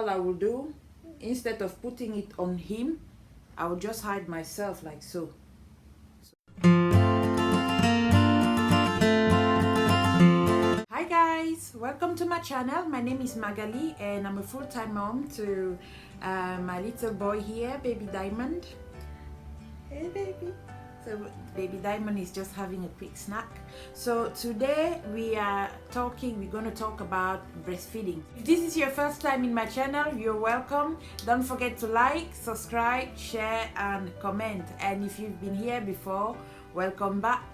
all I will do, instead of putting it on him, I will just hide myself like so. Hi guys, welcome to my channel. My name is Magali and I'm a full-time mom to my little boy here, baby Diamond. Hey baby. So baby Diamond is just having a quick snack. So today we're going to talk about breastfeeding. If this is your first time in my channel, you're welcome. Don't forget to like, subscribe, share and comment. And if you've been here before, welcome back.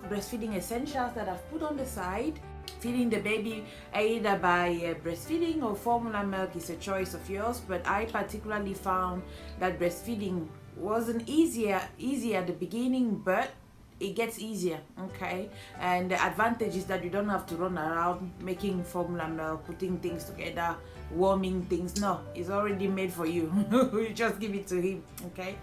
Breastfeeding essentials that I've put on the side. Feeding the baby either by breastfeeding or formula milk is a choice of yours, but I particularly found that breastfeeding wasn't easy at the beginning, but it gets easier, okay? And the advantage is that you don't have to run around making formula milk, putting things together, warming things. No, it's already made for you. You just give it to him, okay?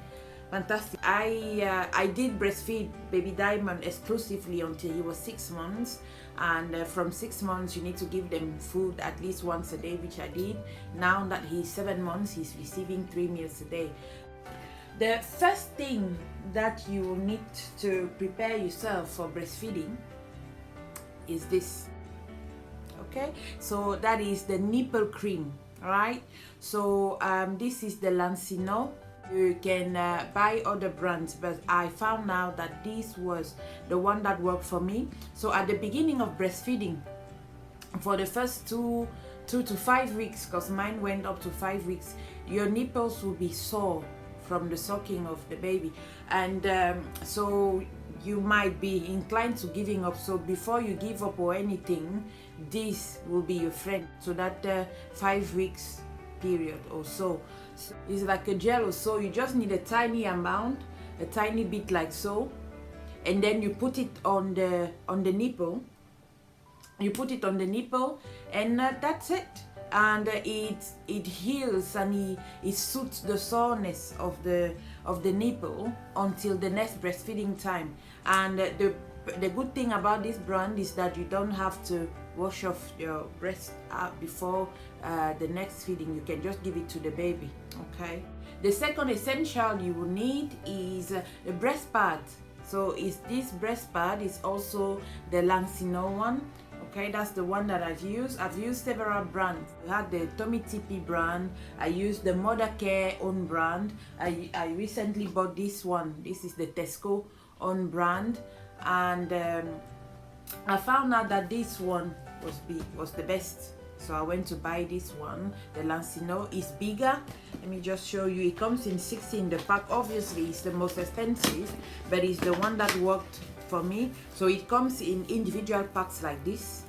Fantastic. I did breastfeed baby Diamond exclusively until he was 6 months, and from 6 months you need to give them food at least once a day, which I did. Now that he's 7 months, he's receiving 3 meals a day. The first thing that you will need to prepare yourself for breastfeeding is this, okay? So that is the nipple cream, right? So this is the Lancino. You can buy other brands, but I found out that this was the one that worked for me. So at the beginning of breastfeeding, for the first two to 5 weeks, because mine went up to 5 weeks, your nipples will be sore from the sucking of the baby, and so you might be inclined to giving up. So before you give up or anything, this will be your friend. So that 5 weeks period or so. So it's like a gel or so. You just need a tiny amount, a tiny bit like so, and then you put it on the nipple. You put it on the nipple, and that's it. And it heals and it soothes the soreness of the nipple until the next breastfeeding time. And the good thing about this brand is that you don't have to wash off your breast before the next feeding. You can just give it to the baby, okay? The second essential you will need is the breast pad. So this breast pad is also the Lancino one. Okay, that's the one that I've used. I've used several brands. I had the Tummy Tippy brand. I used the Mothercare own brand. I recently bought this one. This is the Tesco own brand, and I found out that this one was the best. So I went to buy this one. The Lancino is bigger. Let me just show you. It comes in 60 in the pack. Obviously, it's the most expensive, but it's the one that worked for me. So it comes in individual packs like this,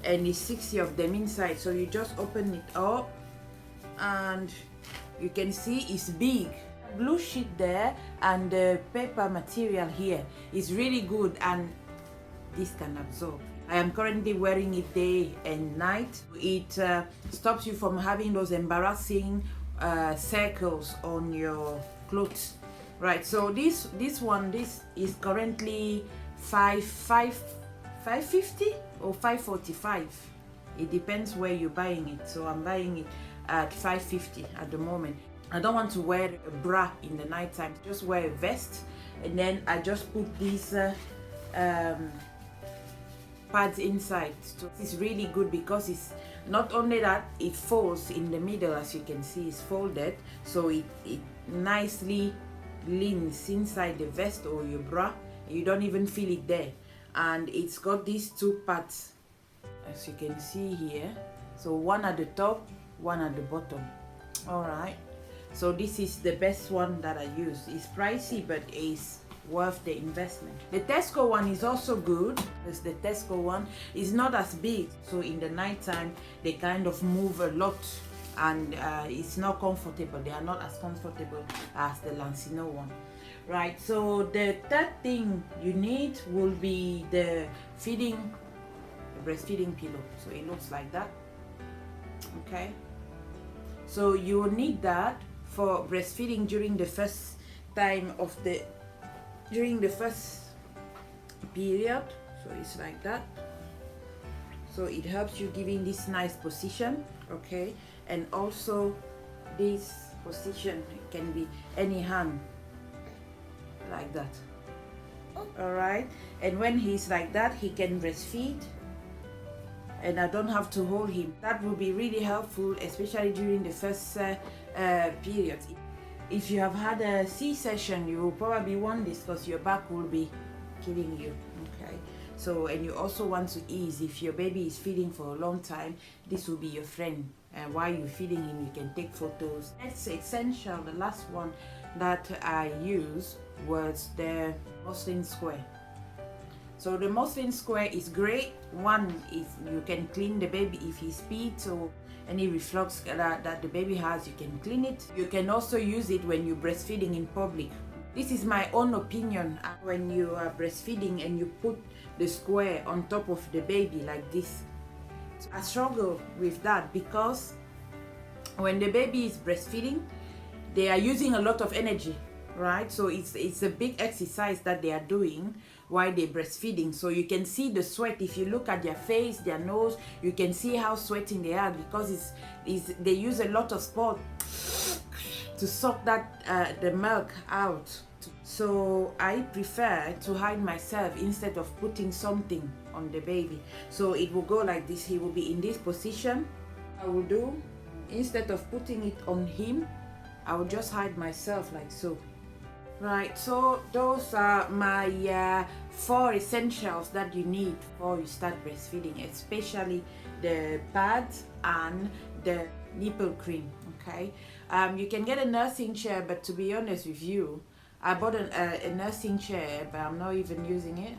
and it's 60 of them inside. So you just open it up and you can see it's big. Blue sheet there and the paper material here is really good, and this can absorb. I am currently wearing it day and night. It stops you from having those embarrassing circles on your clothes. Right, so this is currently $550 or $545. It depends where you're buying it. So I'm buying it at $550 at the moment. I don't want to wear a bra in the night time. Just wear a vest, and then I just put these pads inside. So it's really good because it's not only that it folds in the middle, as you can see, it's folded, so it nicely leans inside the vest or your bra. You don't even feel it there, and it's got these two parts, as you can see here. So one at the top, one at the bottom. All right, so this is the best one that I use. It's pricey, but it's worth the investment. The Tesco one is also good, because the Tesco one is not as big, so in the night time they kind of move a lot, and it's not comfortable. They are not as comfortable as the Lancino one. Right, so the third thing you need will be the breastfeeding pillow. So it looks like that, okay? So you will need that for breastfeeding during the first time of during the first period. So it's like that. So it helps you giving this nice position, okay? and also this position can be any hand, like that. All right, and when he's like that, he can breastfeed and I don't have to hold him. That will be really helpful, especially during the first period. If you have had a C-section, you will probably want this because your back will be killing you. Okay, so, and you also want to ease. If your baby is feeding for a long time, this will be your friend. While you're feeding him, you can take photos. Next essential, the last one that I used was the muslin square. So the muslin square is great. One is you can clean the baby if he speeds or any reflux that the baby has, you can clean it. You can also use it when you're breastfeeding in public. This is my own opinion. When you are breastfeeding and you put the square on top of the baby like this, I struggle with that because when the baby is breastfeeding, they are using a lot of energy, right? So it's a big exercise that they are doing while they're breastfeeding. So you can see the sweat. If you look at their face, their nose, you can see how sweating they are because they use a lot of sport to suck that the milk out. So I prefer to hide myself instead of putting something on the baby. So it will go like this. He will be in this position. I will do, instead of putting it on him, I will just hide myself like so. Right, so those are my 4 essentials that you need before you start breastfeeding, especially the pads and the nipple cream. Okay, you can get a nursing chair, but to be honest with you, I bought a nursing chair, but I'm not even using it.